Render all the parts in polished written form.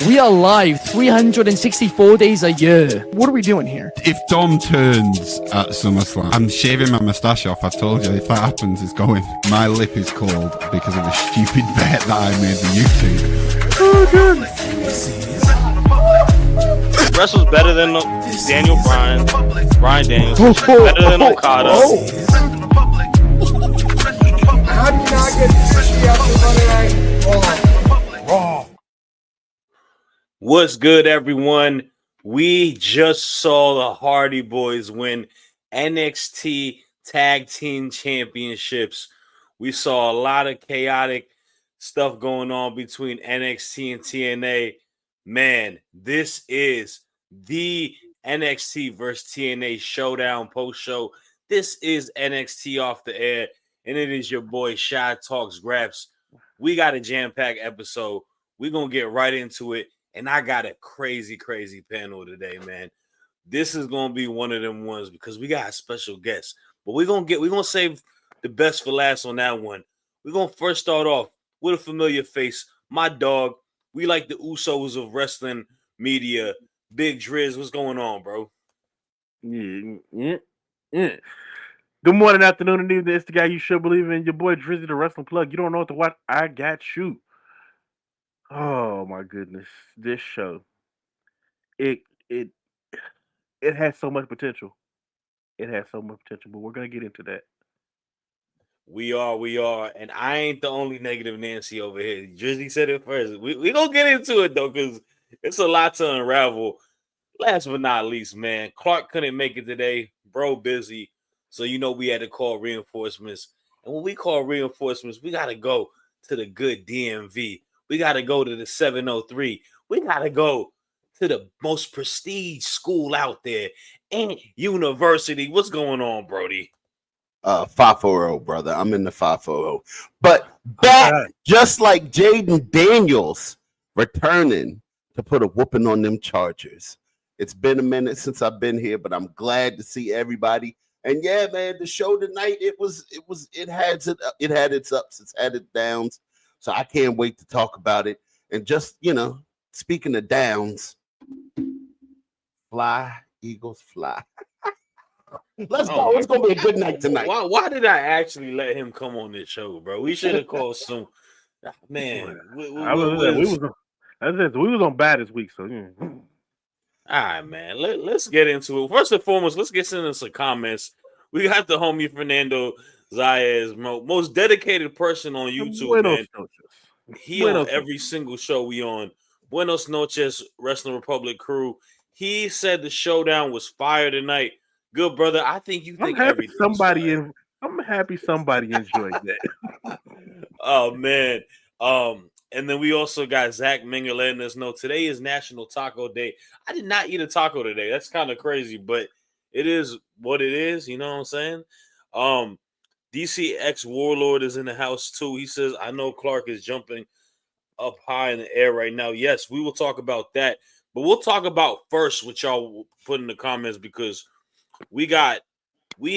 We are live 364 days a year. What are we doing here? If Dom turns at SummerSlam, I'm shaving my moustache off. I told you, if that happens, it's going. My lip is cold because of a stupid bet that I made with YouTube. Oh, good. Wrestle's better than Daniel Bryan Daniels. Better than Okada. How do you not get 50 after Monday Night Raw? What's good, everyone? We just saw the Hardy Boys win NXT Tag Team Championships. We saw a lot of chaotic stuff going on between NXT and TNA. Man, this is the NXT versus TNA Showdown post-show. This is NXT Off the Air, and it is your boy Shad Talks Graps. We got a jam-packed episode. We're going to get right into it. And I got a crazy panel today, man. This is gonna be one of them ones because we got a special guest. But we're gonna save the best for last on that one. We're gonna first start off with a familiar face, my dog. We like the Usos of wrestling media. Big Driz, what's going on, bro? Yeah. Good morning, afternoon, and evening. It's the guy you should believe in. Your boy Drizzy, the wrestling plug. You don't know what to watch. I got you. Oh my goodness, this show, it has so much potential. It has so much potential, but we're gonna get into that. We are, and I ain't the only negative Nancy over here. Drizzy said it first. We gonna get into it though, because it's a lot to unravel. Last but not least, man, Clark couldn't make it today. Bro, busy, so we had to call reinforcements. And when we call reinforcements, we gotta go to the good DMV. We got to go to the 703. We got to go to the most prestige school out there and university. What's going on, Brody? 540, brother. I'm in the 540. But back, just like Jaden Daniels returning to put a whooping on them Chargers. It's been a minute since I've been here, but I'm glad to see everybody. And yeah, man, the show tonight, it had its ups, it's had its downs. So I can't wait to talk about it. And just, speaking of downs, fly, Eagles, fly. Let's go. It's going to be a good night tonight. Why did I actually let him come on this show, bro? We should have called some. Man, we was on bad this week. So, All right, man. Let's get into it. First and foremost, let's get into some comments. We got the homie Fernando Zayas, most dedicated person on YouTube, man. He on every single show we on. Buenos noches, Wrestling Republic crew. He said the Showdown was fire tonight. Good brother. I think you think everything. I'm happy somebody enjoyed that. Oh man. And then we also got Zach Minger letting us know today is National Taco Day. I did not eat a taco today. That's kind of crazy, but it is what it is. You know what I'm saying? DCX Warlord is in the house too. He says, I know Clark is jumping up high in the air right now. Yes, we will talk about that. But we'll talk about first what y'all put in the comments because we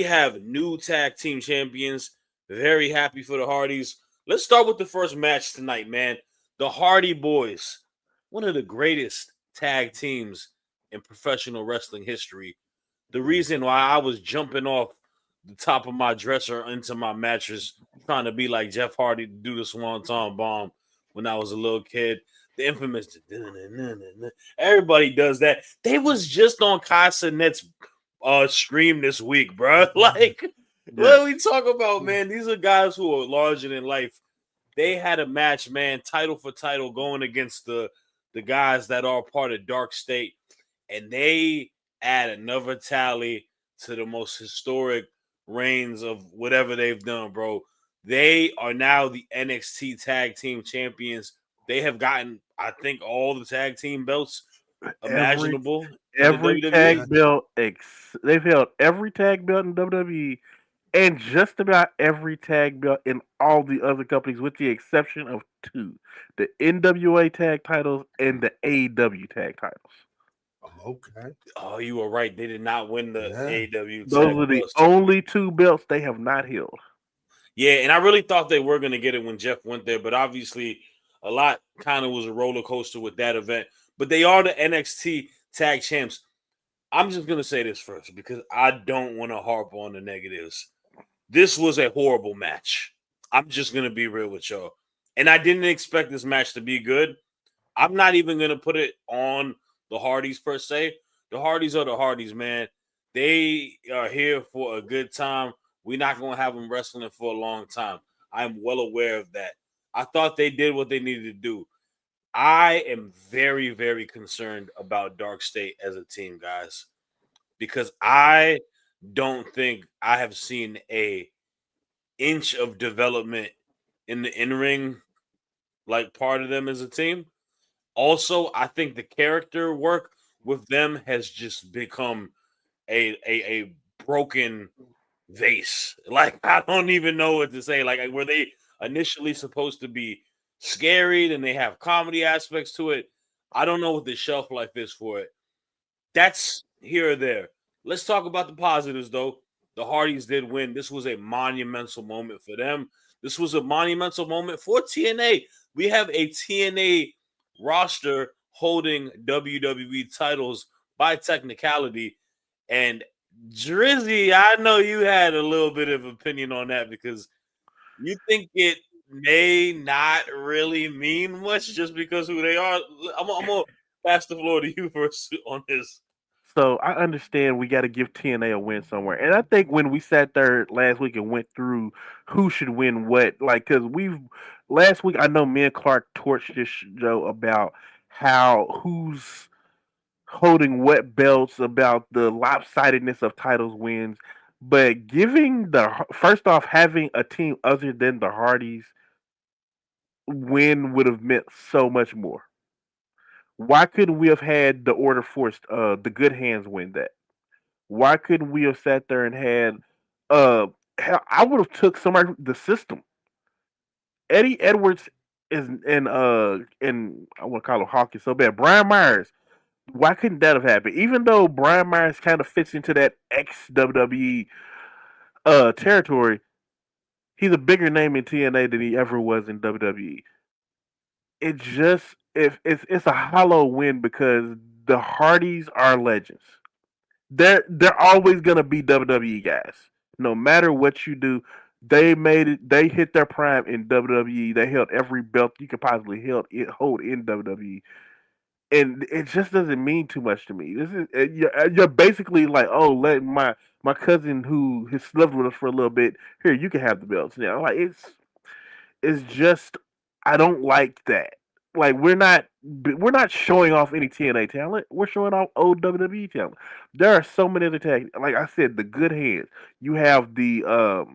have new tag team champions. Very happy for the Hardys. Let's start with the first match tonight, man. The Hardy Boys, one of the greatest tag teams in professional wrestling history. The reason why I was jumping off the top of my dresser into my mattress, trying to be like Jeff Hardy to do the Swanton Bomb when I was a little kid. The infamous, everybody does that. They was just on Kai Sinet's stream this week, bro. Like, what are we talking about, man? These are guys who are larger than life. They had a match, man, title for title, going against the guys that are part of Dark State, and they add another tally to the most historic reigns of whatever they've done, bro. They are now the NXT Tag Team Champions. They have gotten, I think, all the tag team belts imaginable. Every tag belt. They've held every tag belt in WWE and just about every tag belt in all the other companies, with the exception of two: the NWA tag titles and the AEW tag titles. Okay. Oh, you were right. They did not win the AEW. Those are the only two belts they have not held. Yeah, and I really thought they were going to get it when Jeff went there, but obviously a lot kind of was a roller coaster with that event. But they are the NXT Tag Champs. I'm just gonna say this first because I don't want to harp on the negatives. This was a horrible match. I'm just gonna be real with y'all, and I didn't expect this match to be good. I'm not even gonna put it on the Hardys per se. The Hardys are the Hardys, man. They are here for a good time. We're not gonna have them wrestling for a long time. I'm well aware of that. I thought they did what they needed to do. I am very, very concerned about Dark State as a team, guys, because I don't think I have seen a inch of development in the in-ring like part of them as a team. Also, I think the character work with them has just become a broken vase. Like I don't even know what to say. Like were they initially supposed to be scary and they have comedy aspects to it? I don't know what the shelf life is for it. That's here or there. Let's talk about the positives though. The Hardys did win. This was a monumental moment for them. This was a monumental moment for TNA. We have a TNA roster holding WWE titles by technicality. And Drizzy, I know you had a little bit of opinion on that because you think it may not really mean much just because who they are. I'm gonna pass the floor to you first on this. So I understand we got to give TNA a win somewhere, and I think when we sat there last week and went through who should win what, like, because we've last week I know me and Clark torched this show about how who's holding what belts, about the lopsidedness of titles wins, but giving the first off having a team other than the Hardys win would have meant so much more. Why couldn't we have had the Order Force, the Good Hands win that? Why couldn't we have sat there and had hell, I would have took somebody the system. Eddie Edwards is and I want to call him Hawkins so bad. Brian Myers. Why couldn't that have happened? Even though Brian Myers kind of fits into that ex WWE territory, he's a bigger name in TNA than he ever was in WWE. It just if it's a hollow win because the Hardys are legends. They're always gonna be WWE guys. No matter what you do, they made it. They hit their prime in WWE. They held every belt you could possibly hold in WWE, and it just doesn't mean too much to me. This is you're basically like, oh, let my cousin who has lived with us for a little bit here. You can have the belts now. Like it's just I don't like that. Like we're not showing off any TNA talent. We're showing off old WWE talent. There are so many other tag. Like I said, the Good Hands. You have the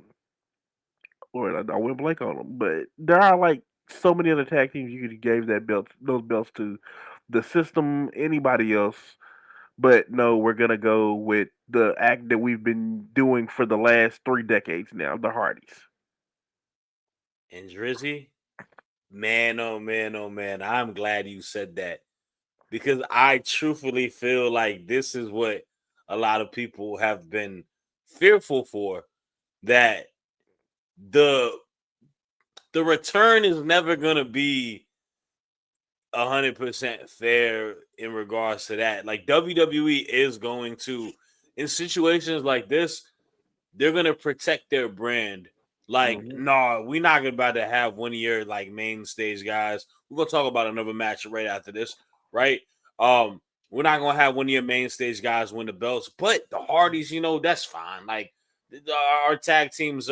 Lord, I went blank on them, but there are like so many other tag teams you could have gave those belts to, the system, anybody else. But no, we're gonna go with the act that we've been doing for the last 3 decades now, the Hardys. And Drizzy, man, oh man, oh man, I'm glad you said that because I truthfully feel like this is what a lot of people have been fearful for, that the the return is never gonna be 100% fair in regards to that. Like WWE is going to, in situations like this, they're gonna protect their brand. Like, Hmm. no, we're not about to have one of your like main stage guys. We're gonna talk about another match right after this, right? We're not gonna have one of your main stage guys win the belts, but the Hardys, that's fine. Like our tag teams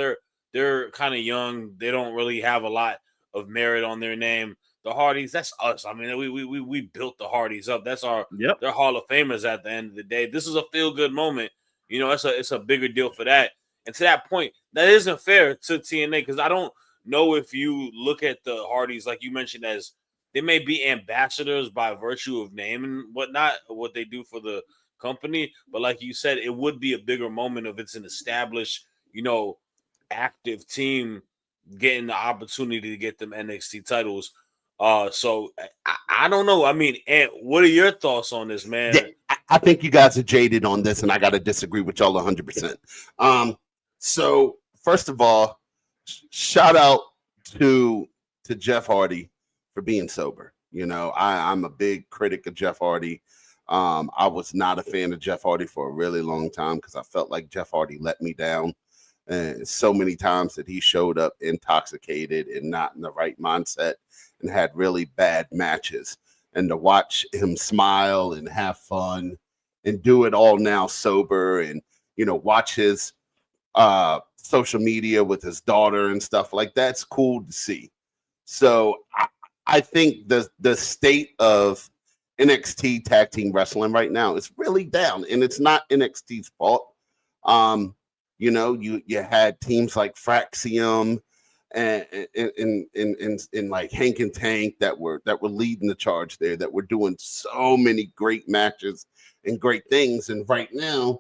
they're kind of young. They don't really have a lot of merit on their name. The Hardys, that's us. I mean, we built the Hardys up. That's Yep. they're Hall of Famers at the end of the day. This is a feel good moment. It's a bigger deal for that. And to that point, that isn't fair to TNA because I don't know if you look at the Hardys like you mentioned as they may be ambassadors by virtue of name and whatnot, what they do for the company. But like you said, it would be a bigger moment if it's an established, active team getting the opportunity to get them NXT titles. So I don't know. I mean, Ant, what are your thoughts on this, man? Yeah, I think you guys are jaded on this, and I got to disagree with y'all 100%. So first of all, shout out to Jeff Hardy for being sober. You know, I'm a big critic of Jeff Hardy. I was not a fan of Jeff Hardy for a really long time because I felt like Jeff Hardy let me down. And so many times that he showed up intoxicated and not in the right mindset and had really bad matches. And to watch him smile and have fun and do it all now sober and, you know, watch his social media with his daughter and stuff like that's cool to see. So I think the state of NXT tag team wrestling right now is really down, and it's not NXT's fault. You know, you had teams like Fraxium and like Hank and Tank that were leading the charge there, that were doing so many great matches and great things. And right now,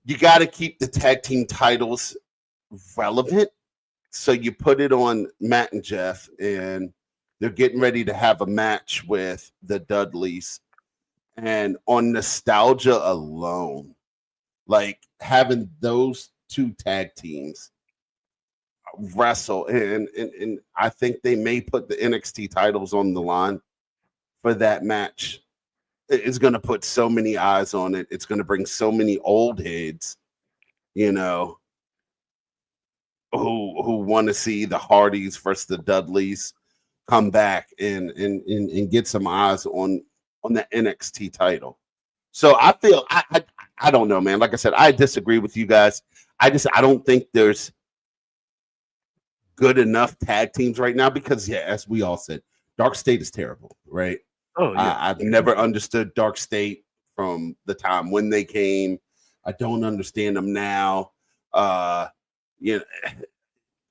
you got to keep the tag team titles relevant. So you put it on Matt and Jeff, and they're getting ready to have a match with the Dudleys. And on nostalgia alone, like having those two tag teams wrestle, and I think they may put the NXT titles on the line for that match. It's going to put so many eyes on it. It's going to bring so many old heads, you know, who want to see the Hardys versus the Dudleys come back and get some eyes on the NXT title. So I feel I don't know, man. Like I said, I disagree with you guys. I don't think there's good enough tag teams right now because, yeah, as we all said, Dark State is terrible, right? Oh yeah, I've never understood Dark State from the time when they came. I don't understand them now. You know,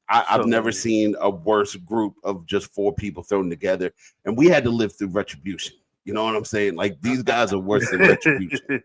I've never seen a worse group of just 4 people thrown together, and we had to live through Retribution. You know what I'm saying? Like, these guys are worse than Retribution.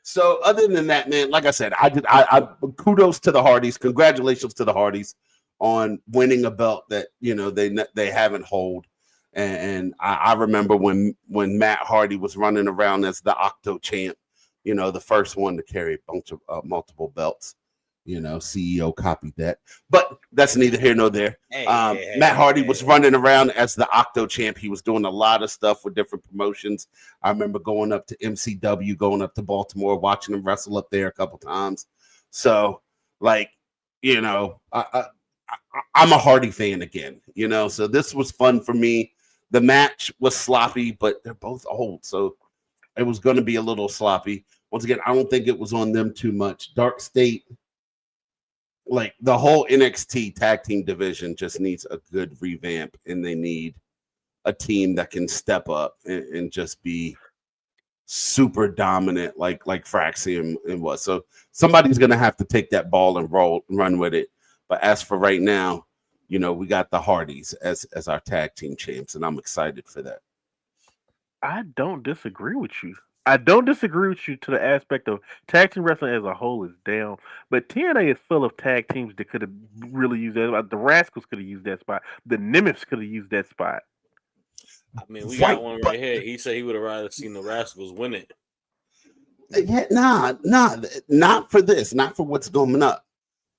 So other than that, man, like I said, I kudos to the Hardys. Congratulations to the Hardys on winning a belt that, you know, they haven't hold. And I remember when Matt Hardy was running around as the Octo champ, you know, the first one to carry a bunch of multiple belts. You know, CEO copied that, but that's neither here nor there. Matt Hardy was running around as the Octo champ. He was doing a lot of stuff with different promotions. I remember going up to MCW, going up to Baltimore, watching him wrestle up there a couple times. So, like, you know, I'm a Hardy fan again, you know, so this was fun for me. The match was sloppy, but they're both old, so it was going to be a little sloppy. Once again, I don't think it was on them too much. Dark State, like the whole NXT tag team division just needs a good revamp, and they need a team that can step up and just be super dominant like Fraxium was. So somebody's going to have to take that ball and run with it. But as for right now, you know, we got the Hardys as our tag team champs, and I'm excited for that. I don't disagree with you. I don't disagree with you to the aspect of tag team wrestling as a whole is down, but TNA is full of tag teams that could have really used that. The Rascals could have used that spot. The Nimitz could have used that spot. I mean, we got one right here. He said he would have rather seen the Rascals win it. Yeah, not for this, not for what's going up.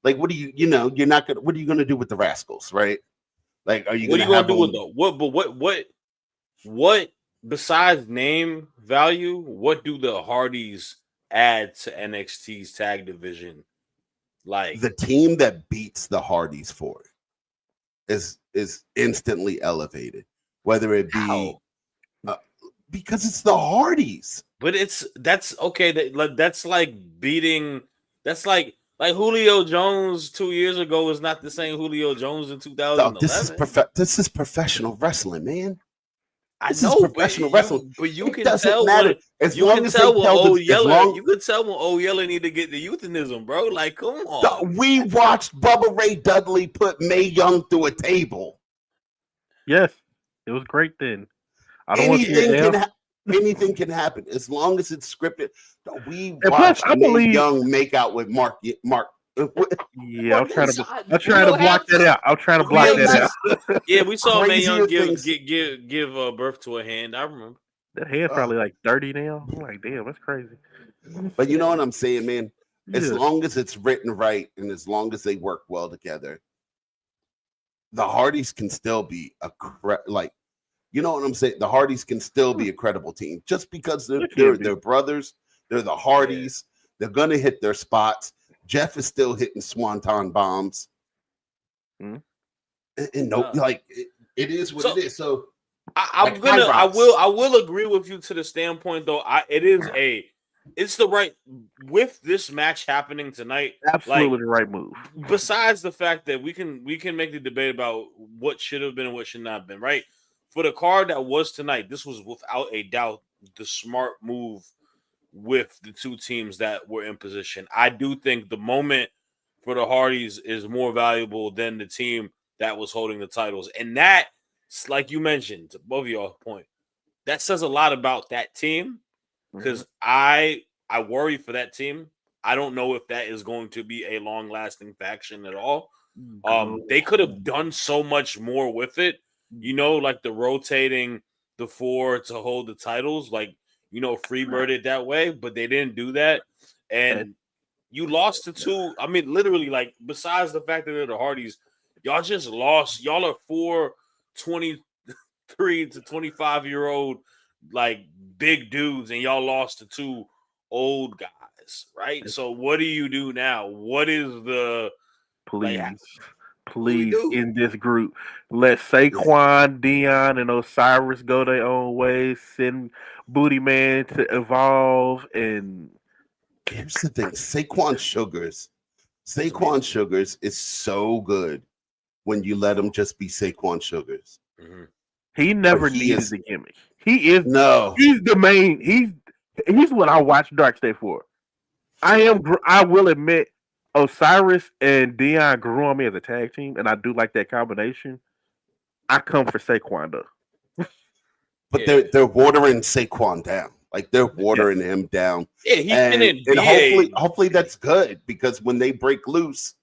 Like, what do you're not gonna, what are you gonna do with the Rascals, right? Like, are you what gonna are you gonna do them, with the what besides name value, what do the Hardys add to NXT's tag division? Like, the team that beats the Hardys for it is instantly elevated, whether it be because it's the Hardys. But that's okay. That's like beating. That's like Julio Jones 2 years ago is not the same Julio Jones in 2011. This is professional wrestling, man. This is professional wrestling. But you can tell matter. You can tell when Old Yeller need to get the euthanism, bro. Like, come on. We watched Bubba Ray Dudley put Mae Young through a table. Yes, it was great then. I don't want to anything can happen as long as it's scripted. We watched Mae Young make out with Mark. Yeah, I'm trying to block that out. I'm trying to block that out. Yeah, we saw Mae Young give birth to a hand. I remember that hand's probably like 30 now. I'm like, damn, that's crazy. But you know what I'm saying, man? As long as it's written right and as long as they work well together, the Hardys can still be like, you know what I'm saying? The Hardys can still be a credible team just because they're brothers. They're the Hardys. They're gonna hit their spots. Jeff is still hitting swanton bombs. And no, like it is what it is. So I will agree with you to the standpoint though. It's the right with this match happening tonight. Absolutely the right move. Besides the fact that we can make the debate about what should have been and what should not have been, right? For the card that was tonight, this was without a doubt the smart move with the two teams that were in position. I do think the moment for the Hardys is more valuable than the team that was holding the titles. And that, like you mentioned, to both of y'all point, that says a lot about that team because I worry for that team. I don't know if that is going to be a long-lasting faction at all. They could have done so much more with it, you know, like the rotating the four to hold the titles, like, you know, freebird it that way, but they didn't do that. And you lost to two. I mean, literally, like, besides the fact that they're the Hardys, y'all just lost. Y'all are 4 23 to 25-year-old, like, big dudes, and y'all lost to two old guys, right? So what do you do now? What is the please in this group? Let Saquon, Dion, and Osiris go their own ways. Send Booty Man to evolve. And here's the thing: Saquon Sugars is so good when you let him just be Saquon Sugars. He never needed the gimmick. He's the main. He's what I watch Dark State for. I will admit, Osiris and Dion grew on me as a tag team, and I do like that combination. I come for Saquon though. But they're watering Saquon down. Like they're watering him down. Yeah, he's been in and hopefully that's good because when they break loose,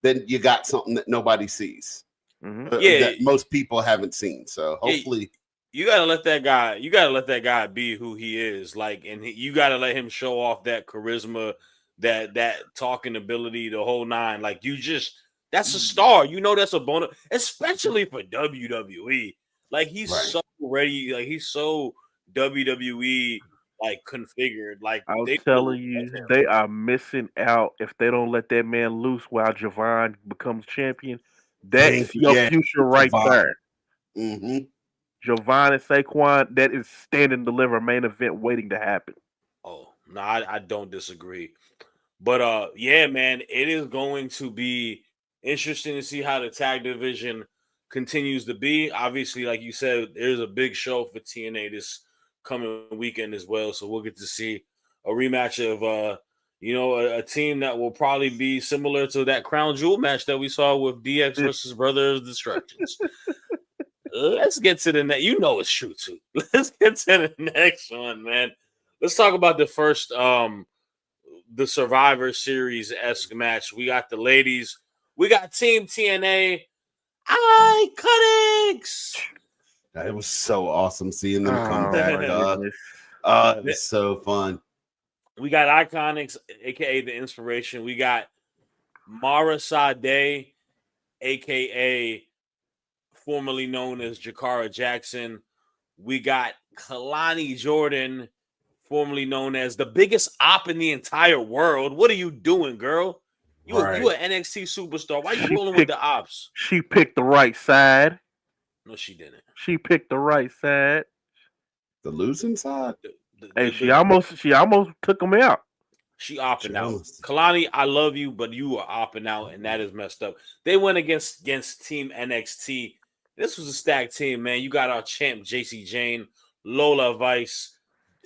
then you got something that nobody sees. That most people haven't seen. So hopefully you gotta let that guy. You gotta let that guy be who he is. Like, and you gotta let him show off that charisma, that talking ability, the whole nine. Like, that's a star. You know, that's a bonus, especially for WWE. Like, he's so ready. Like, he's so WWE like configured. Like, I'm telling you, they are missing out if they don't let that man loose while Javon becomes champion. That's your future right there. Javon and Saquon, that is stand and deliver main event waiting to happen. Oh, no, I don't disagree. But yeah, man, it is going to be interesting to see how the tag division continues to be. Obviously, like you said, there's a big show for TNA this coming weekend as well. So we'll get to see a rematch of a team that will probably be similar to that Crown Jewel match that we saw with DX versus Brothers Destructions. Let's get to the next. You know it's true too. Let's get to the next one, man. Let's talk about the first the Survivor Series-esque match. We got the ladies. We got Team TNA Iconics. It was so awesome seeing them come back. It's so fun. We got Iconics, aka the Inspiration. We got Mara Sade, aka formerly known as Jakara Jackson. We got Kalani Jordan, formerly known as the biggest op in the entire world. What are you doing, girl? You an NXT superstar. Why are you rolling with the ops? She picked the right side. No, she didn't. She picked the right side. The losing side? She almost took him out. She opting out. Kalani, I love you, but you are opting out, and that is messed up. They went against Team NXT. This was a stacked team, man. You got our champ, JC Jane, Lola Vice,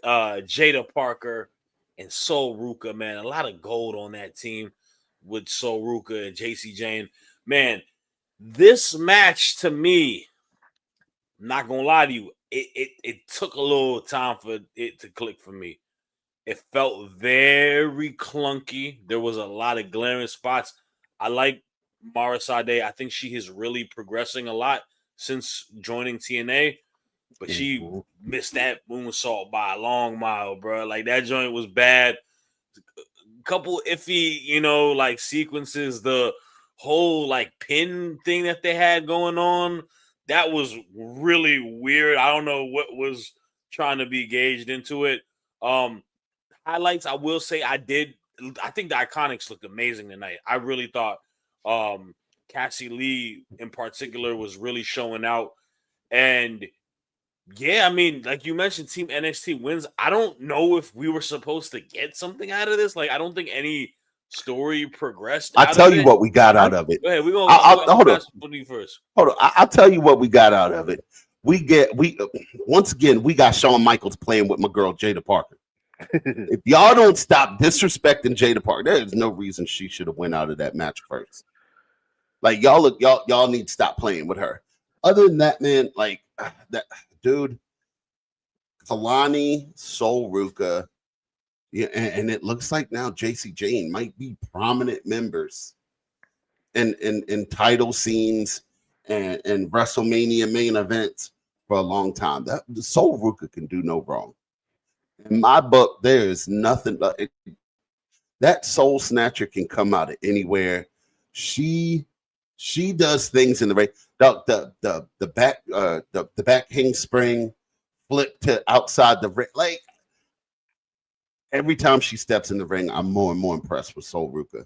Jada Parker, and Sol Ruka, man. A lot of gold on that team with Sol Ruka and JC Jane. Man, this match to me, I'm not gonna lie to you, it took a little time for it to click for me. It felt very clunky. There was a lot of glaring spots. I like Mara Sade. I think she is really progressing a lot since joining TNA, but she missed that moonsault by a long mile, bro. Like, that joint was bad. A couple iffy, like sequences. The whole like pin thing that they had going on, that was really weird. I don't know what was trying to be gauged into it. Highlights, I will say I think the Iconics looked amazing tonight. I really thought Cassie Lee in particular was really showing out. And yeah, I mean, like you mentioned, Team NXT wins. I don't know if we were supposed to get something out of this. Like, I don't think any story progressed I'll out tell of you it. what we got out of it. Go ahead, we're gonna Hold on. pass it to you first. Hold on. I'll tell you what we got out of it. We once again we got Shawn Michaels playing with my girl Jada Parker. If y'all don't stop disrespecting Jada Parker, there is no reason she should have went out of that match first. Like y'all need to stop playing with her. Other than that, man, like that dude, Kalani, Sol Ruka, yeah, and it looks like now JC Jane might be prominent members in title scenes and WrestleMania main events for a long time. That Sol Ruka can do no wrong. In my book, there is nothing. That Soul Snatcher can come out of anywhere. She does things in the ring. The back handspring flip to outside the ring. Like every time she steps in the ring, I'm more and more impressed with Sol Ruka.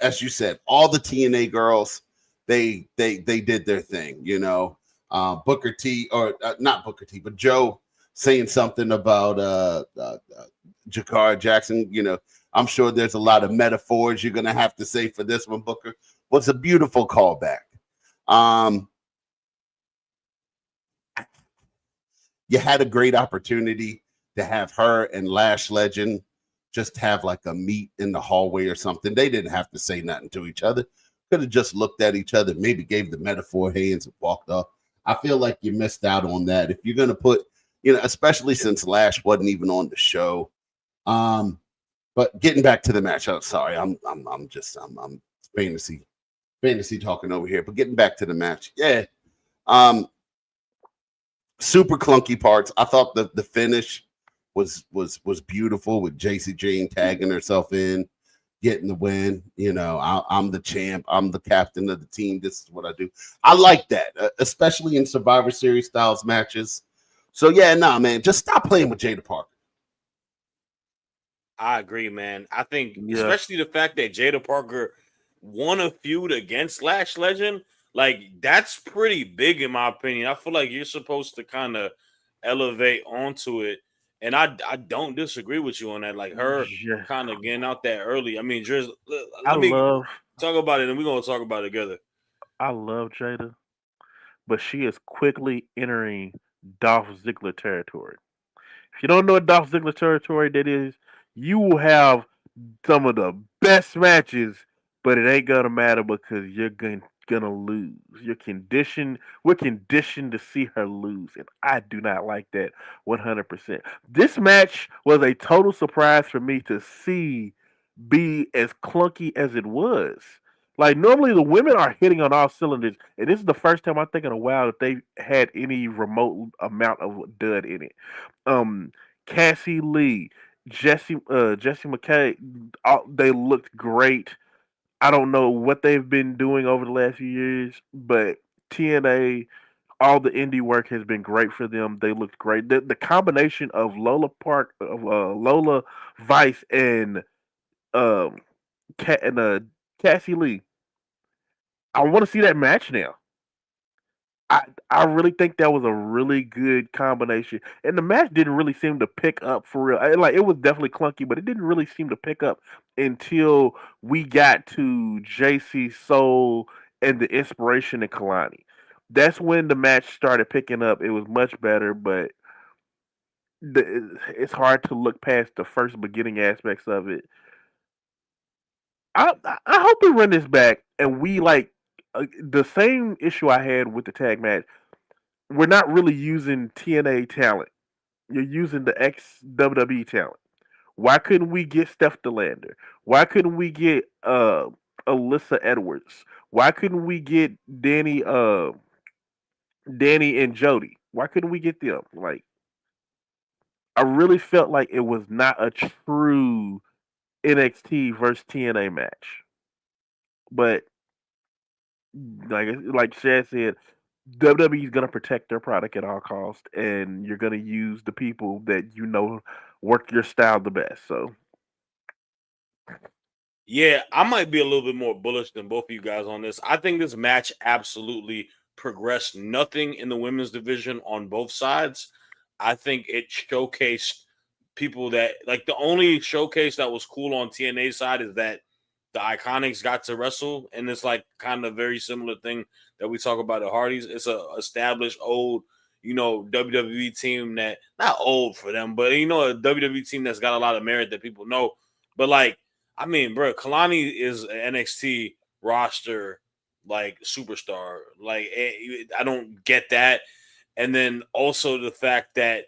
As you said, all the TNA girls, they did their thing. Booker T, or not Booker T, but Joe saying something about Jakar Jackson. I'm sure there's a lot of metaphors you're gonna have to say for this one. Booker was a beautiful callback. You had a great opportunity to have her and Lash Legend just have like a meet in the hallway or something. They didn't have to say nothing to each other. Could have just looked at each other, maybe gave the metaphor hands and walked off. I feel like you missed out on that. If you're gonna put, especially since Lash wasn't even on the show. But getting back to the match, I'm sorry, I'm fantasy talking over here. But getting back to the match, yeah. Super clunky parts. I thought the finish was beautiful with JC Jane tagging herself in, getting the win. I'm the champ. I'm the captain of the team. This is what I do. I like that, especially in Survivor Series styles matches. So yeah, man, just stop playing with Jada Parker. I agree, man. I think especially the fact that Jada Parker won a feud against Lash Legend, like that's pretty big in my opinion. I feel like you're supposed to kind of elevate onto it. And I don't disagree with you on that. Like her kind of getting out that early. I mean, let me talk about it and we're going to talk about it together. I love Jada, but she is quickly entering Dolph Ziggler territory. If you don't know what Dolph Ziggler territory that is, you will have some of the best matches, but it ain't gonna matter because you're gonna lose. We're conditioned to see her lose, and I do not like that 100%. This match was a total surprise for me to see be as clunky as it was. Like normally the women are hitting on all cylinders, and this is the first time I think in a while that they had any remote amount of dud in it. Cassie Lee, Jesse McKay, they looked great. I don't know what they've been doing over the last few years, but TNA, all the indie work has been great for them. They looked great. The combination of Lola Vice and um Cassie Lee. I want to see that match now. I really think that was a really good combination, and the match didn't really seem to pick up for real. Like it was definitely clunky, but it didn't really seem to pick up until we got to JC Soul and the Inspiration and Kalani. That's when the match started picking up. It was much better, but it's hard to look past the first beginning aspects of it. I hope we run this back and we like the same issue I had with the tag match. We're not really using TNA talent. You're using the ex WWE talent. Why couldn't we get Steph Delander? Why couldn't we get Alyssa Edwards? Why couldn't we get Danny and Jody? Why couldn't we get them? Like I really felt like it was not a true NXT versus TNA match. But like Shad said, WWE is gonna protect their product at all costs, and you're gonna use the people that you know work your style the best. So Yeah, I might be a little bit more bullish than both of you guys on this. I think this match absolutely progressed nothing in the women's division on both sides. I think it showcased people that like the only showcase that was cool on TNA side is that the Iconics got to wrestle, and it's like kind of very similar thing that we talk about at Hardy's. It's a established old, WWE team that not old for them, but a WWE team that's got a lot of merit that people know. But like, I mean, bro, Kalani is an NXT roster like superstar. Like, I don't get that. And then also the fact that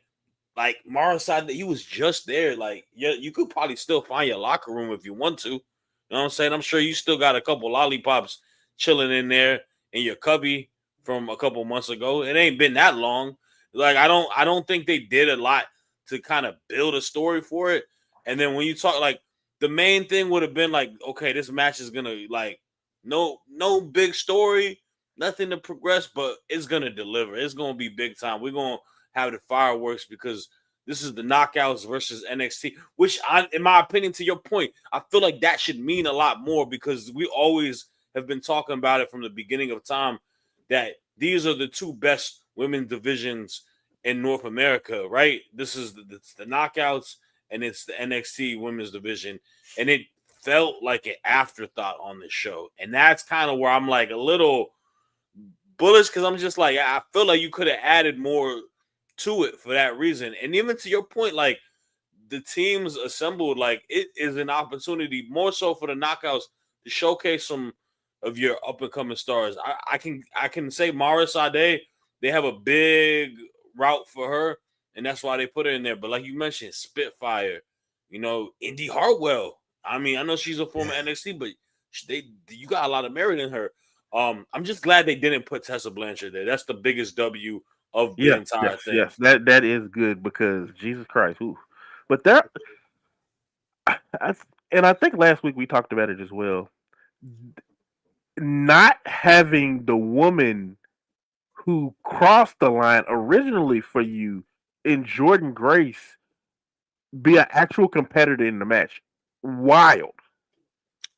like Mara said that he was just there. Like, yeah, you could probably still find your locker room if you want to. You know what I'm saying? I'm sure you still got a couple lollipops chilling in there in your cubby from a couple months ago. It ain't been that long. Like, I don't think they did a lot to kind of build a story for it. And then when you talk like the main thing would have been like, okay, this match is gonna like no big story, nothing to progress, but it's gonna deliver. It's gonna be big time. We're gonna have the fireworks because this is the Knockouts versus NXT, which, in my opinion, to your point, I feel like that should mean a lot more because we always have been talking about it from the beginning of time that these are the two best women's divisions in North America, right? This is the Knockouts and it's the NXT women's division, and it felt like an afterthought on the show, and that's kind of where I'm like a little bullish because I'm just like I feel like you could have added more to it for that reason. And even to your point, like the teams assembled, like it is an opportunity more so for the Knockouts to showcase some of your up and coming stars. I can say Mara Sade, they have a big route for her, and that's why they put her in there. But like you mentioned, Spitfire, Indy Hartwell. I mean, I know she's a former NXT, but you got a lot of merit in her. I'm just glad they didn't put Tessa Blanchard there. That's the biggest W of the entire thing. Yes, that is good because Jesus Christ, ooh. But I think last week we talked about it as well. Not having the woman who crossed the line originally for you in Jordan Grace be an actual competitor in the match. Wild.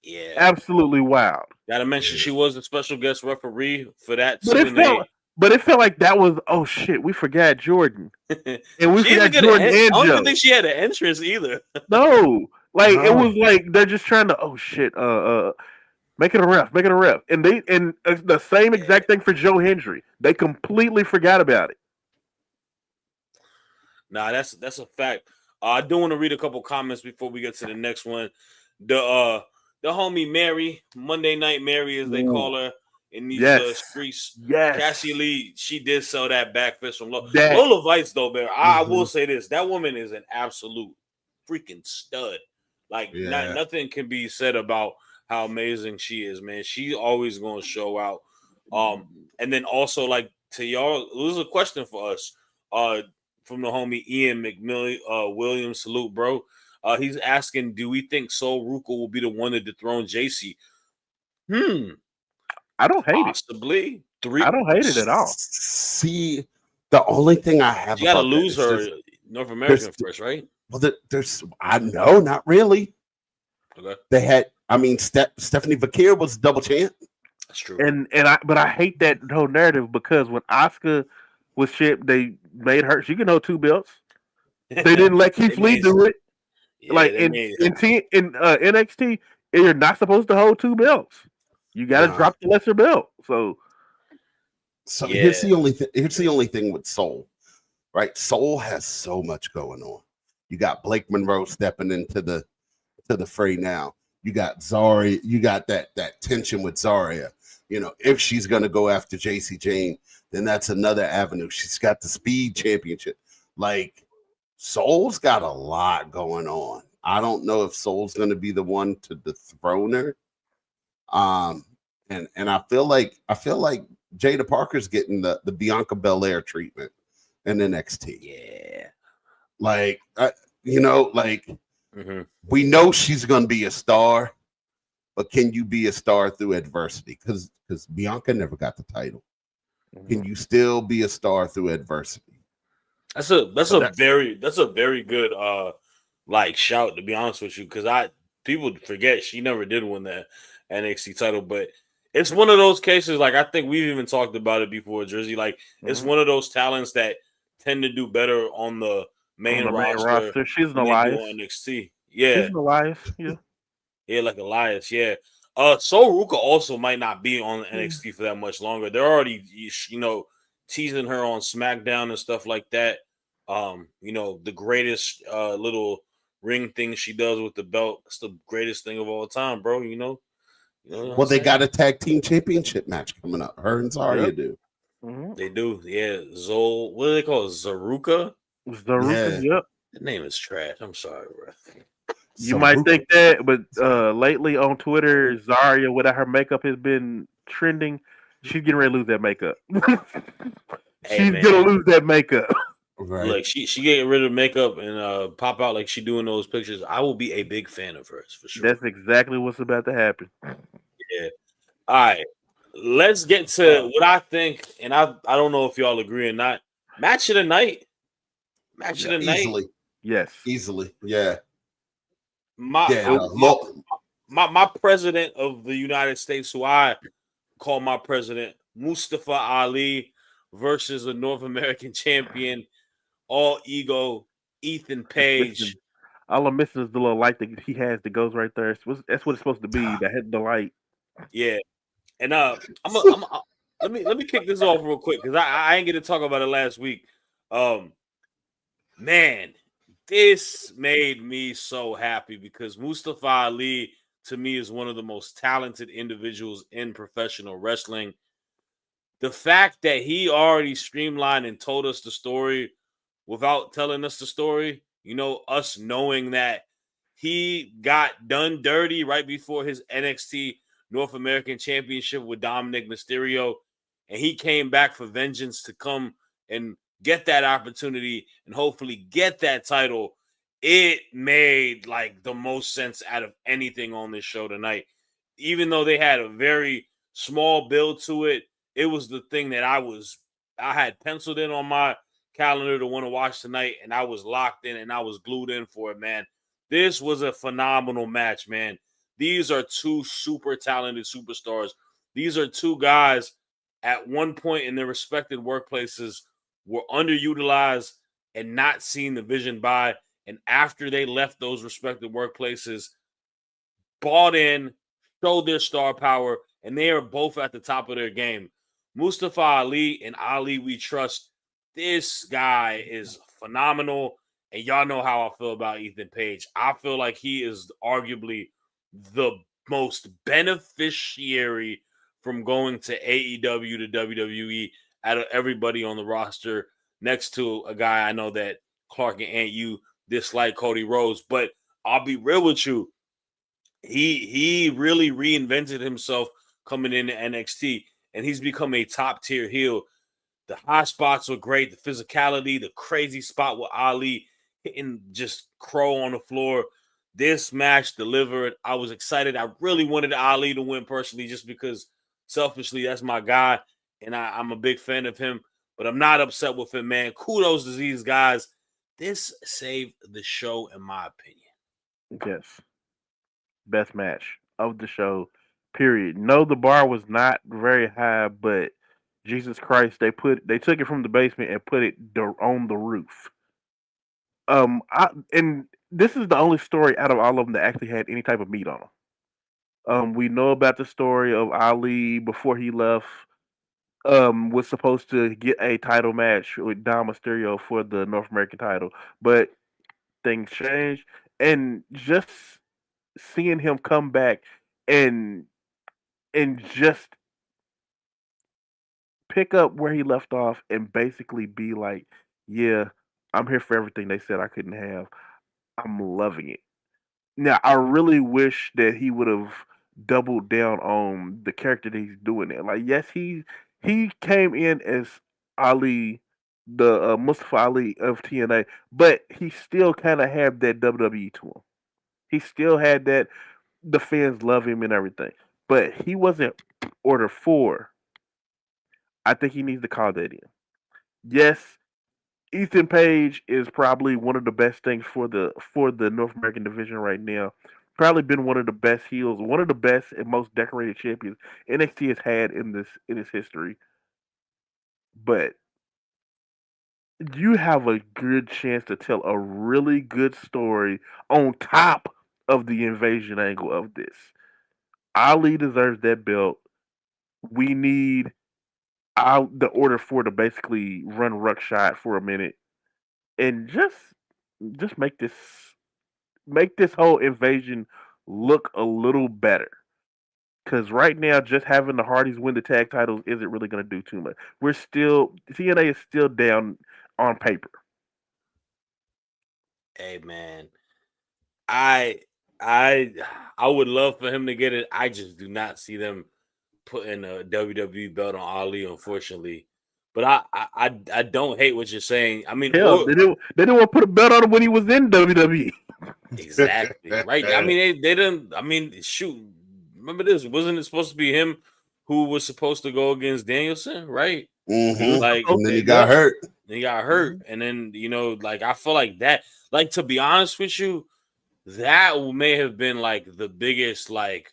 Yeah. Absolutely wild. Gotta mention she was a special guest referee for that But too. But it felt like that was, oh shit, we forgot Jordan. And we forgot Jordan and I don't Joe. even think she had an entrance either. No. It was like they're just trying to, oh shit, make it a ref. And the same exact thing for Joe Hendry. They completely forgot about it. Nah, that's a fact. I do want to read a couple comments before we get to the next one. The homie Mary, Monday Night Mary, as they call her in these streets. Yes. Cassie Lee, she did sell that back fist from Lola Vice, though, man. I will say this: that woman is an absolute freaking stud. Like, nothing can be said about how amazing she is, man. She always gonna show out. And then also, like, to y'all, this is a question for us. From the homie Ian McMillan Williams, salute, bro. He's asking, do we think Sol Ruka will be the one to dethrone JC? I don't hate Possibly. it. I don't hate it at all. See, the only thing I have, you got to lose her North American first, right? Well, I know, not really. Okay. They had, Stephanie Vaquer was double champ. That's true. But I hate that whole narrative because when Asuka was shipped, they made her. She can hold 2 belts. They didn't let Keith Lee do it. Yeah, in NXT, you're not supposed to hold 2 belts. You got to drop the lesser belt. So here's the only thing with Soul, right? Soul has so much going on. You got Blake Monroe stepping into the fray now. You got Zarya. You got that tension with Zarya. If she's gonna go after JC Jane, then that's another avenue. She's got the Speed Championship. Like, Soul's got a lot going on. I don't know if Soul's gonna be the one to dethrone her. And I feel like Jada Parker's getting the Bianca Belair treatment in NXT. Yeah. Like, Mhm. We know she's going to be a star, but can you be a star through adversity? Because Bianca never got the title. Can you still be a star through adversity? That's a very good like shout, to be honest with you, because people forget she never did win the NXT title, but it's one of those cases, like I think we've even talked about it before, Drizzy. Like it's one of those talents that tend to do better on the main On the main roster roster, she's an than they do Elias. on NXT. She's Yeah, an Elias. Yeah. yeah, like Elias. Yeah. Soul Ruka also might not be on NXT for that much longer. They're already, teasing her on SmackDown and stuff like that. The greatest little ring thing she does with the belt. It's the greatest thing of all time, bro. Well, they got a tag team championship match coming up. Her and Zarya do. They do. Yeah. What do they call it? Zaruka? Zaruka, Yeah. yep. That name is trash. I'm sorry, bro. You might think that, but lately on Twitter, Zarya, without her makeup, has been trending. She's getting ready to lose that makeup. She's man. gonna lose that makeup. Right. Look, she getting rid of makeup and pop out like she doing those pictures. I will be a big fan of hers for sure. That's exactly what's about to happen. Yeah. All right. Let's get to what I think, and I don't know if y'all agree or not. Match of the night. Match of the night. Easily. Yes. Easily. Yeah. My president of the United States, who I call my president, Mustafa Ali, versus a North American champion, all ego, Ethan Page. All I'm missing is the little light that he has that goes right there. That's what it's supposed to be. The light. Yeah, and let me kick this off real quick because I ain't get to talk about it last week. Man, this made me so happy because Mustafa Ali to me is one of the most talented individuals in professional wrestling. The fact that he already streamlined and told us the story without telling us the story, us knowing that he got done dirty right before his NXT North American Championship with Dominic Mysterio, and he came back for vengeance to come and get that opportunity and hopefully get that title. It made like the most sense out of anything on this show tonight. Even though they had a very small build to it, it was the thing that I had penciled in on my calendar to want to watch tonight, and I was locked in and I was glued in for it, man. This was a phenomenal match, man. These are two super talented superstars. These are two guys at one point in their respective workplaces were underutilized and not seen the vision by. And after they left those respective workplaces, bought in, showed their star power, and they are both at the top of their game. Mustafa Ali and Ali We Trust. This guy is phenomenal. And y'all know how I feel about Ethan Page. I feel like he is arguably the most beneficiary from going to AEW to WWE out of everybody on the roster, next to a guy I know that Clark and Aunt you dislike, Cody Rhodes. But I'll be real with you. He really reinvented himself coming into NXT, and he's become a top tier heel. The high spots were great, the physicality, the crazy spot with Ali hitting just crow on the floor. This match delivered. I was excited. I really wanted Ali to win personally, just because selfishly that's my guy, and I'm a big fan of him. But I'm not upset with him, man. Kudos to these guys. This saved the show, in my opinion. Yes. Best match of the show. Period. No, the bar was not very high, but Jesus Christ, they took it from the basement and put it on the roof. And this is the only story out of all of them that actually had any type of meat on them. We know about the story of Ali before he left. Was supposed to get a title match with Dom Mysterio for the North American title, but things changed, and just seeing him come back and just pick up where he left off and basically be like, yeah, I'm here for everything they said I couldn't have. I'm loving it. Now, I really wish that he would have doubled down on the character that he's doing it. Like, yes, he came in as Ali, the Mustafa Ali of TNA, but he still kind of had that WWE to him. He still had that. The fans love him and everything, but he wasn't order 4. I think he needs to call that in. Yes, Ethan Page is probably one of the best things for the North American division right now. Probably been one of the best heels, one of the best and most decorated champions NXT has had in its history. But you have a good chance to tell a really good story on top of the invasion angle of this. Ali deserves that belt. We need the order 4 to basically run ruckshot for a minute and just make this whole invasion look a little better. Because right now, just having the Hardys win the tag titles isn't really going to do too much. TNA is still down on paper. Hey man, I I I would love for him to get it. I just do not see them putting a WWE belt on Ali, unfortunately. But I don't hate what you're saying. I mean, Hell, or they didn't want to put a belt on him when he was in WWE. exactly right. I mean, they didn't. I mean, shoot. Remember this? Wasn't it supposed to be him who was supposed to go against Danielson? Right? He was Like, And then he supposed got to. hurt. he got hurt, and then like I feel like that. Like to be honest with you, that may have been like the biggest like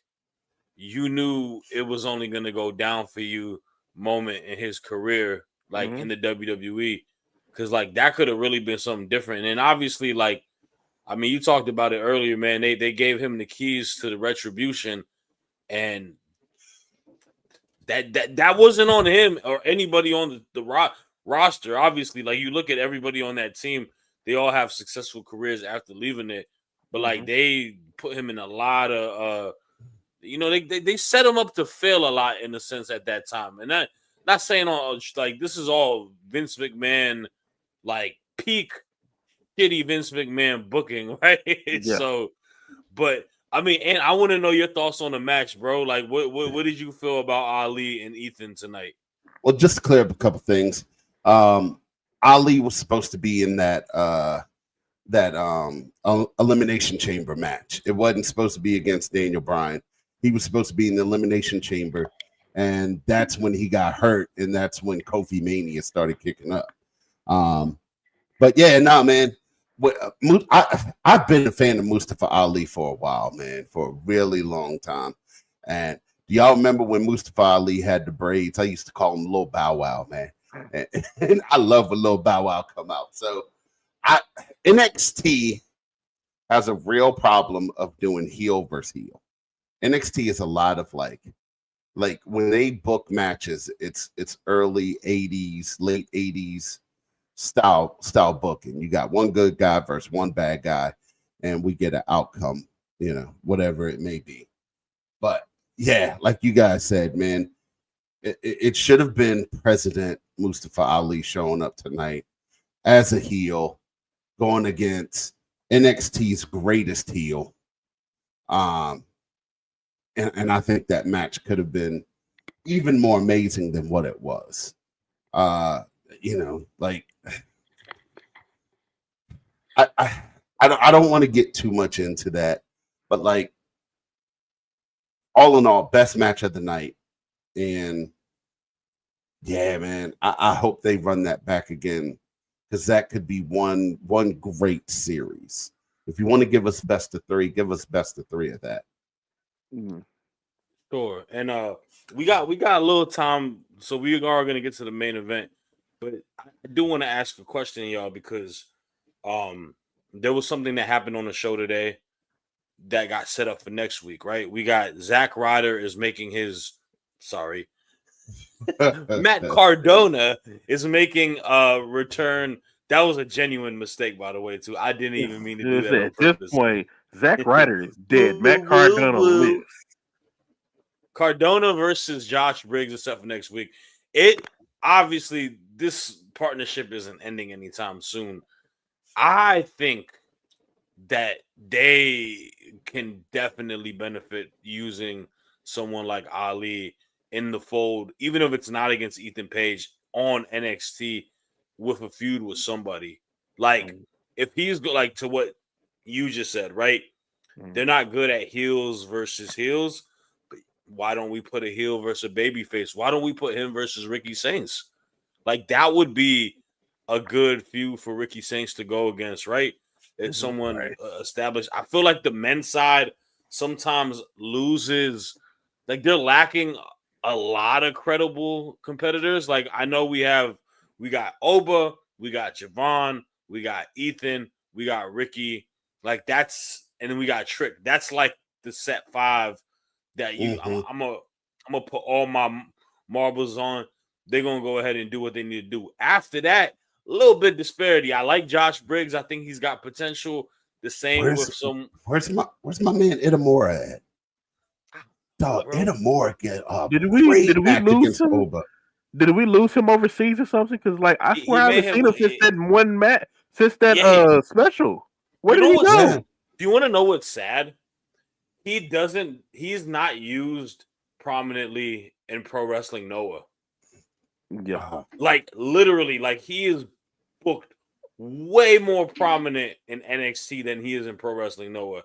you knew it was only going to go down for you moment in his career, like in the WWE, because like that could have really been something different. And then obviously, like I mean, you talked about it earlier, man. They gave him the keys to the retribution, and that wasn't on him or anybody on the roster. Obviously, like you look at everybody on that team, they all have successful careers after leaving it, but like they put him in a lot of they set him up to fail a lot in a sense at that time. And not saying all like this is all Vince McMahon, like peak shitty Vince McMahon booking, right? Yeah. So, but I mean, and I want to know your thoughts on the match, bro. Like, what did you feel about Ali and Ethan tonight? Well, just to clear up a couple things. Ali was supposed to be in that elimination chamber match. It wasn't supposed to be against Daniel Bryan. He was supposed to be in the elimination chamber, and that's when he got hurt, and that's when Kofi Mania started kicking up. But yeah, no, man. I've been a fan of Mustafa Ali for a while, man, for a really long time. And do y'all remember when Mustafa Ali had the braids? I used to call him Lil Bow Wow, man. And I love when Lil Bow Wow come out. So NXT has a real problem of doing heel versus heel. NXT is a lot of like when they book matches, it's early 80s, late 80s style booking. You got one good guy versus one bad guy, and we get an outcome, whatever it may be. But yeah, like you guys said, man, it should have been President Mustafa Ali showing up tonight as a heel, going against NXT's greatest heel. And I think that match could have been even more amazing than what it was. Like I don't want to get too much into that, but like all in all, best match of the night. And yeah, man, I hope they run that back again, because that could be one great series. If you want to give us best of 3, give us best of 3 of that. Sure. And we got a little time, so we are going to get to the main event. But I do want to ask a question, y'all, because there was something that happened on the show today that got set up for next week, right? We got Zack Ryder is making his Matt Cardona is making a return. That was a genuine mistake, by the way, too. I didn't even mean to do that on At purpose. this point, Zack Ryder is dead. Matt Cardona lives. Cardona versus Josh Briggs is set for next week. It obviously, this partnership isn't ending anytime soon. I think that they can definitely benefit using someone like Ali in the fold, even if it's not against Ethan Page on NXT with a feud with somebody. Like if he's like to what you just said, right? They're not good at heels versus heels. But why don't we put a heel versus a babyface? Why don't we put him versus Ricky Saints? Like that would be a good feud for Ricky Saints to go against, right? If someone established, I feel like the men's side sometimes loses, like they're lacking a lot of credible competitors. Like I know we got Oba, we got Javon, we got Ethan, we got Ricky. Like that's, and then we got Trick. That's like the set five that you. I'm gonna put all my marbles on. They're gonna go ahead and do what they need to do. After that, a little bit disparity. I like Josh Briggs. I think he's got potential. The same with some. Where's my man Itamora at? Dog, Itamora get did we lose him? Oba. Did we lose him overseas or something? Because like I swear I haven't seen him since that one match, since that special. Where did he go? Do you want to know what's sad? He's not used prominently in Pro Wrestling Noah. Yeah. Like literally, like he is booked way more prominent in NXT than he is in Pro Wrestling Noah.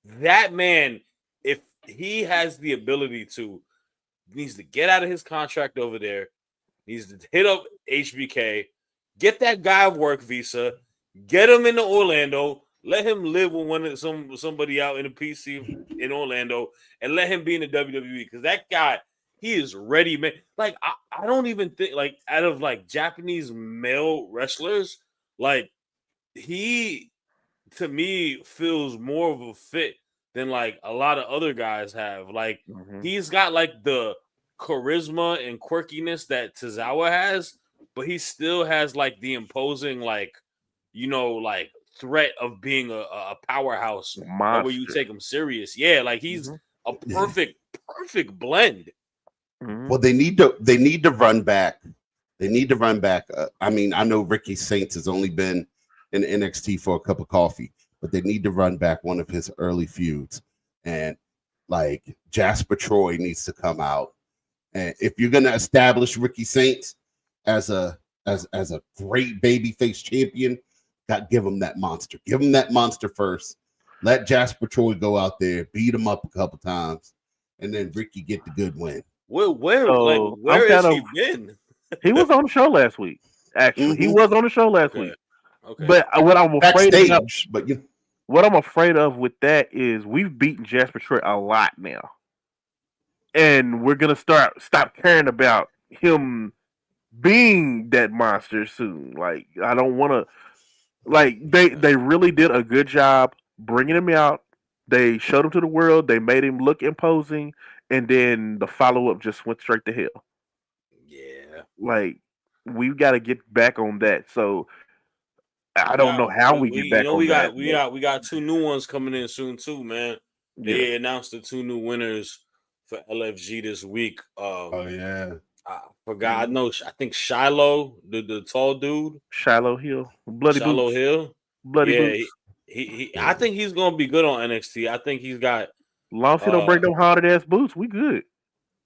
That man, if he has the ability to, needs to get out of his contract over there, needs to hit up HBK, get that guy a work visa, get him into Orlando, let him live with somebody out in a PC in Orlando, and let him be in the WWE because that guy, he is ready, man. Like I don't even think like out of like Japanese male wrestlers, like he to me feels more of a fit than like a lot of other guys have. Like he's got like the charisma and quirkiness that Tozawa has, but he still has like the imposing like like threat of being a powerhouse where you take him serious. Yeah, like he's a perfect blend. Well, they need to run back. They need to run back. I mean, I know Ricky Saints has only been in NXT for a cup of coffee, but they need to run back one of his early feuds. And like Jasper Troy needs to come out. And if you're gonna establish Ricky Saints as a great babyface champion, give him that monster. Give him that monster first. Let Jasper Troy go out there, beat him up a couple times, and then Ricky get the good win. Where has he been? He was on the show last week. Actually, he was on the show last week. Okay. But what I'm afraid of, but what I'm afraid of with that is we've beaten Jasper Troy a lot now, and we're gonna stop caring about him being that monster soon. Like I don't want to. Like they really did a good job bringing him out. They showed him to the world. They made him look imposing, and then the follow up just went straight to hell. Yeah, like we've got to get back on that. So I don't know how we get back on that. We got two new ones coming in soon too, man. They announced the two new winners for LFG this week. Oh yeah. I forgot. I know. I think Shiloh, the tall dude, Shiloh Hill, Shiloh Hill, bloody boots. He. I think he's gonna be good on NXT. I think he's got. Long as he don't break them hard ass boots, we good.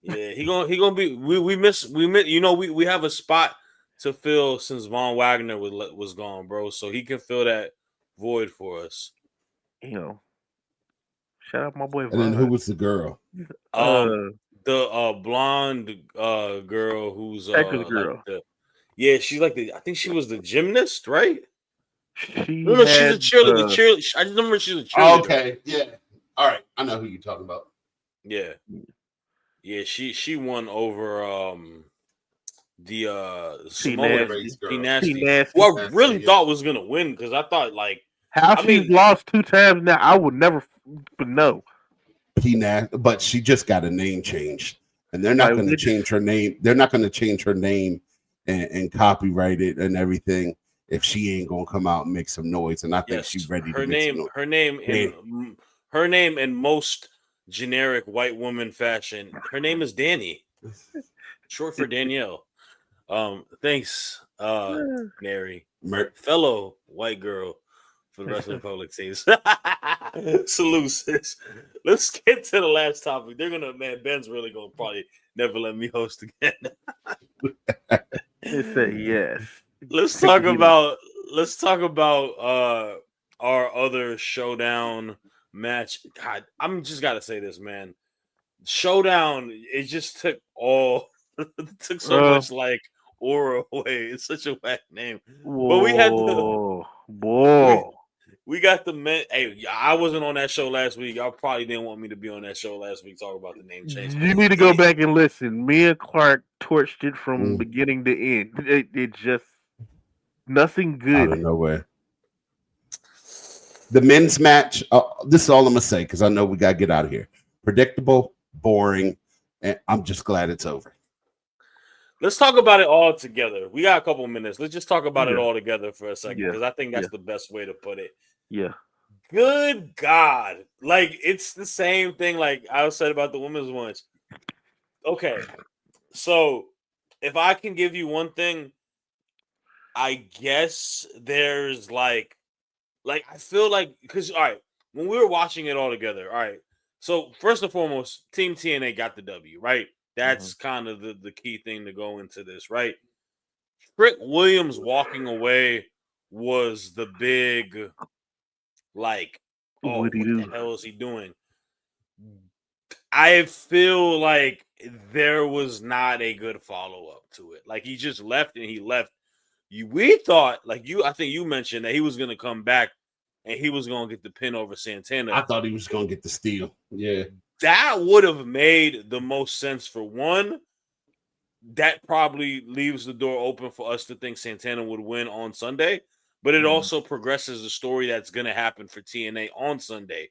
Yeah, he gonna be. We miss. You know, we have a spot to fill since Von Wagner was gone, bro. So he can fill that void for us. Shout out my boy. And then who was the girl? The blonde girl who's girl. She's like I think she was the gymnast, right? She's a cheerleader. I just remember she's a cheerleader. Oh, okay, yeah. All right, I know who you're talking about. Yeah. She won over the Samoan Nasty. Who I really thought was gonna win because I thought like she's lost 2 times now. I would never know. But she just got a name change, and they're not going to change her name. They're not going to change her name and copyright it and everything if she ain't going to come out and make some noise. And I think she's ready to make some noise. Her name in most generic white woman fashion. Her name is Danny, short for Danielle. Thanks, Mary, fellow white girl. For the rest of the public teams. Salute, sis. Let's get to the last topic. Ben's really gonna probably never let me host again. He said yes. Let's talk about our other Showdown match. God, I'm just gotta say this, man. Showdown, it just took all it took so much like aura away. It's such a whack name. But we had the we, boy. we got the men. Hey, I wasn't on that show last week. Y'all probably didn't want me to be on that show last week talking about the name change. You need to go back and listen. Me and Clark torched it from beginning to end. It just nothing good. Out of nowhere. The men's match. This is all I'm gonna say because I know we gotta get out of here. Predictable, boring, and I'm just glad it's over. Let's talk about it all together. We got a couple minutes. Let's just talk about it all together for a second because I think that's the best way to put it. Yeah. Good God. Like, it's the same thing like I said about the women's ones. Okay. So, if I can give you one thing, I guess there's like I feel like, because, all right, when we were watching it all together, all right, so first and foremost, Team TNA got the W, right? That's kind of the key thing to go into this, right? Trick Williams walking away was the big, like, oh, what the hell is he doing? I feel like there was not a good follow-up to it. Like, he just left and he left. We thought, I think you mentioned that he was going to come back and he was going to get the pin over Santana. I thought he was going to get the steal. Yeah. That would have made the most sense for one. That probably leaves the door open for us to think Santana would win on Sunday, but it also progresses the story that's going to happen for TNA on Sunday.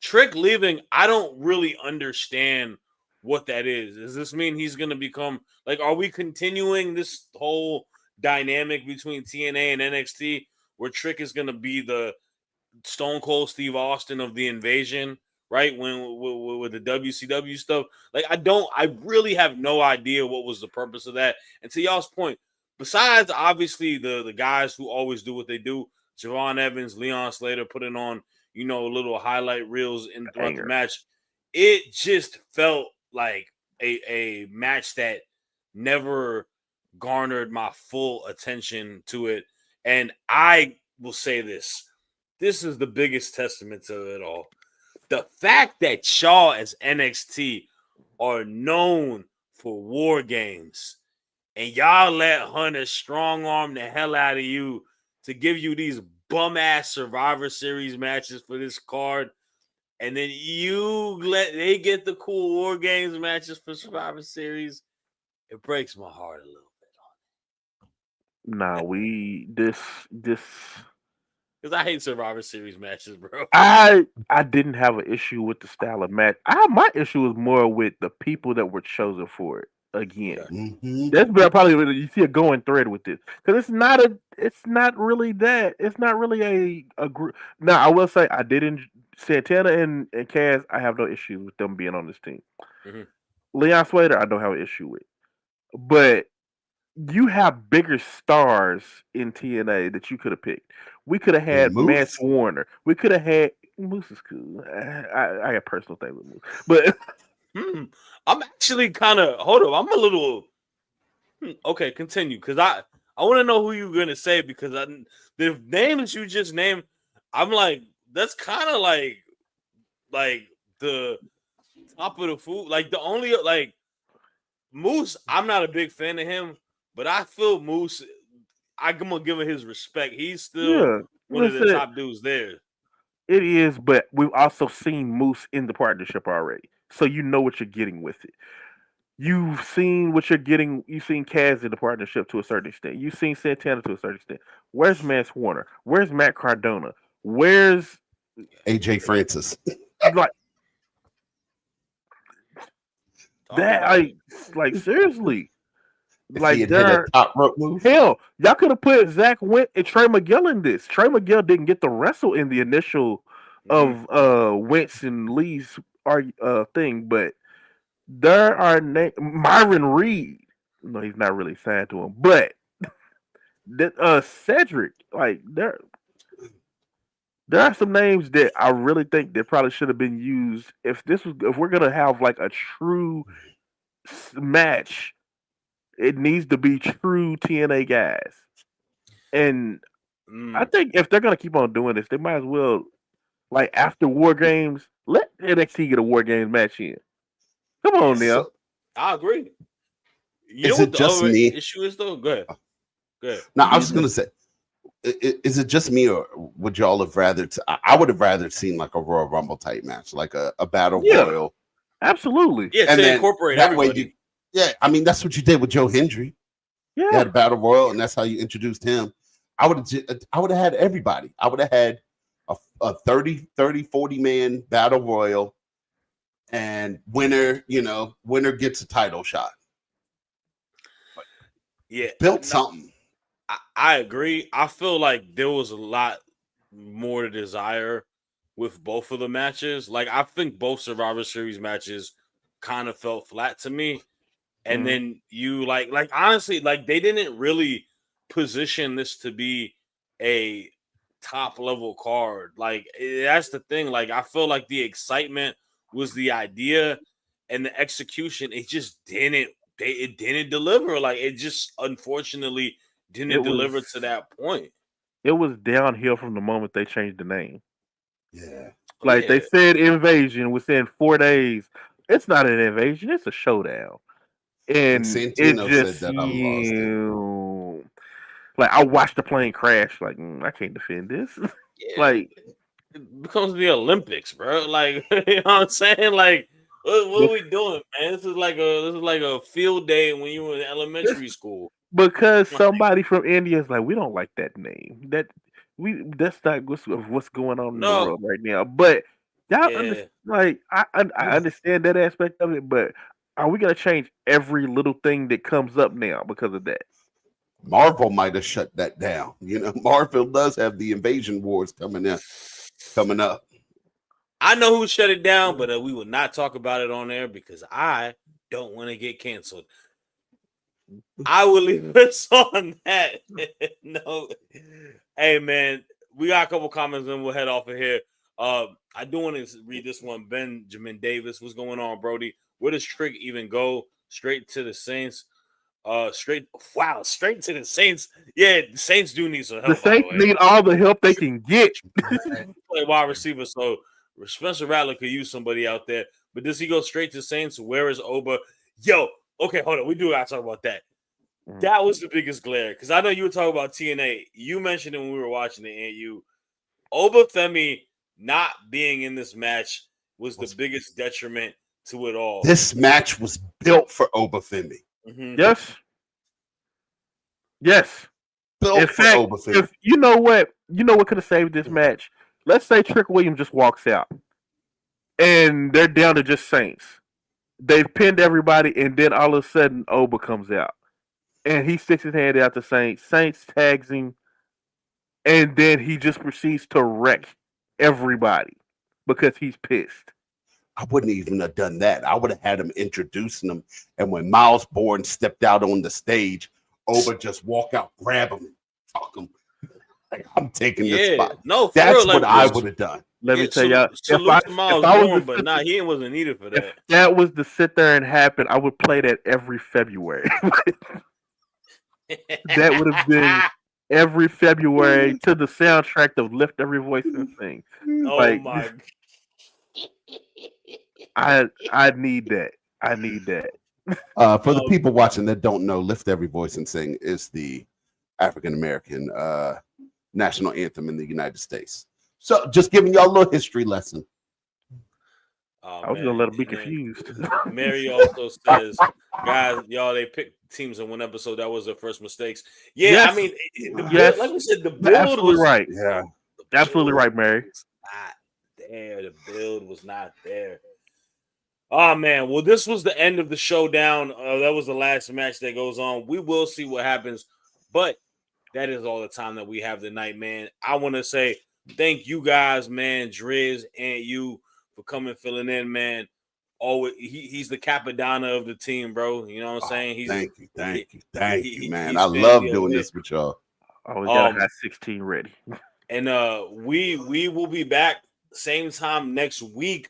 Trick leaving, I don't really understand what that is. Does this mean he's going to become, like, are we continuing this whole dynamic between TNA and NXT where Trick is going to be the Stone Cold Steve Austin of the invasion, right? When with the WCW stuff, like, I really have no idea what was the purpose of that. And to y'all's point, besides obviously the guys who always do what they do, Javon Evans, Leon Slater putting on, little highlight reels throughout the match, it just felt like a match that never garnered my full attention to it. And I will say this is the biggest testament to it all. The fact that Shaw as NXT are known for war games, and y'all let Hunter strong arm the hell out of you to give you these bum ass Survivor Series matches for this card, and then they get the cool War Games matches for Survivor Series, it breaks my heart a little bit. Nah, this because I hate Survivor Series matches, bro. I didn't have an issue with the style of match. My issue was more with the people that were chosen for it. Again, that's probably you see a going thread with this because it's not really that. It's not really a group. Now I will say I didn't Santana and Kaz. I have no issue with them being on this team. Leon Slater, I don't have an issue with, but you have bigger stars in TNA that you could have picked. We could have had Mance Warner. We could have had Moose is cool. I got personal thing with Moose, but. I'm actually kind of I'm a little okay. Continue because I want to know who you're gonna say because the names you just named, I'm like that's kind of like the top of the food. Like the only Moose, I'm not a big fan of him, but I feel Moose. I'm gonna give him his respect. He's still one of the top dudes there. It is, but we've also seen Moose in the partnership already. So you know what you're getting with it. You've seen what you're getting. You've seen Kaz in the partnership to a certain extent. You've seen Santana to a certain extent. Where's Mance Warner? Where's Matt Cardona? Where's AJ Francis? Like that? Like seriously? Like there, top rope move. Hell, y'all could have put Zach Wentz and Trey Miguel in this. Trey Miguel didn't get to wrestle in the initial of Wentz and Lee's thing, but there are Myron Reed. No, he's not really signed to him, but Cedric, like there are some names that I really think that probably should have been used if we're gonna have like a true match. It needs to be true TNA guys, and I think if they're gonna keep on doing this, they might as well Like after War Games, let NXT get a War Games match in. Come on now. So, I agree. You know is what it the just other me? issue is though? Go ahead. Go ahead. Now, I was going to say, is it just me, or would y'all have rather? I would have rather seen like a Royal Rumble type match, like a battle Yeah. royal, Absolutely. Yeah, and to then incorporate that way everybody. I mean that's what you did with Joe Hendry. You Yeah. had a battle royal, and that's how you introduced him. I would have had everybody. I would have had a 30, 40 man battle royal, and winner gets a title shot. Yeah, Built something. I agree. I feel like there was a lot more to desire with both of the matches. Like I think both Survivor Series matches kind of felt flat to me. And Mhm. then you like honestly, like they didn't really position this to be a top level card. Like that's the thing. Like I feel like the excitement was the idea, and the execution. It just didn't. It didn't deliver. Like it just unfortunately It didn't was deliver to that point. it was downhill from the moment they changed the name. Yeah. Like they Yeah, said invasion within 4 days. It's not an invasion, it's a showdown. When And it Santino said just that, I lost it. like I watched the plane crash, like I can't defend this. yeah. Like It becomes the Olympics, bro. Like you know what I'm saying? Like what are we doing, man? This is like a field day when you were in elementary school. because somebody from India is like, we don't like that name. That's not what's going on in the No, world right now. But y'all yeah. understand, like I understand that aspect of it, but are we gonna change every little thing that comes up now because of that? Marvel might have shut that down. Marvel does have the Invasion Wars coming up. I know who shut it down, but we will not talk about it on there because I don't want to get canceled. I will leave this on that. No, hey man, we got a couple comments and we'll head off of here. I do want to read this one. Benjamin Davis, what's going on, Brody? Where does Trick even go? Straight to the Saints. Straight to the Saints. Yeah, the Saints do need some The help, by the Saints way. need all the help they can get. Play wide receiver, so Spencer Rattler could use somebody out there. But does he go straight to Saints? Where is Oba? Yo, okay, hold on. We do gotta talk about that. That was the biggest glare because I know you were talking about TNA. You mentioned it when we were watching it, and you Obafemi not being in this match was the biggest detriment to it all. This match was built for Obafemi. Mhm. Yes. Built In for fact, Obafemi. if you know what could have saved this match. Let's say Trick Williams just walks out, and they're down to just Saints. They've pinned everybody, and then all of a sudden Oba comes out, and he sticks his hand out to Saints. Saints tags him, and then he just proceeds to wreck everybody because he's pissed. I wouldn't even have done that. I would have had him introducing them, and when Miles Bourne stepped out on the stage, Oba just walk out, grab him, and fuck him. Like, I'm taking this spot. No, for That's real, what like, I would have done. Let me tell y'all, salute to Miles I was Bourne, to but sit nah, he wasn't needed for if that. that was to sit there and happen, I would play that every February. That would have been every February to the soundtrack of Lift Every Voice and Sing. Oh Like my! I need that. I need that. For the people watching that don't know, Lift Every Voice and Sing is the African American national anthem in the United States. So just giving y'all a little history lesson. Oh, I was gonna man. let him be And then confused. Mary also says, guys, y'all, they picked teams in one episode. That was their first mistakes. Yeah, Yes. I mean, the build, Yes. like we said, the You're build absolutely was right. Yeah. Absolutely right, Mary. not there. The build was not there. Oh man, well, this was the end of the showdown. That was the last match that goes on. We will see what happens, but that is all the time that we have tonight, man. I want to say thank you guys, man, Driz and you for coming, filling in, man. Always, he's the Capadonna of the team, bro. You know what I'm saying? Thank you, man. He's I family love over doing here. this with y'all. Always gotta have 16 ready. And we will be back same time next week.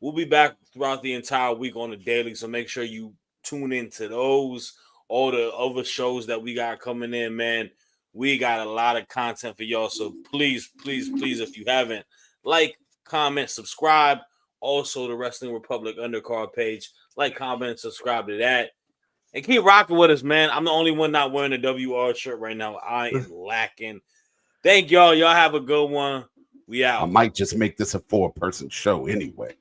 We'll be back throughout the entire week on the daily. So make sure you tune into those, all the other shows that we got coming in, man. We got a lot of content for y'all. So please, if you haven't, like, comment, subscribe. Also, the Wrestling Republic undercard page. Like, comment, subscribe to that. And keep rocking with us, man. I'm the only one not wearing a WR shirt right now. I am lacking. Thank y'all. Y'all have a good one. We out. I might just make this a 4-person show anyway.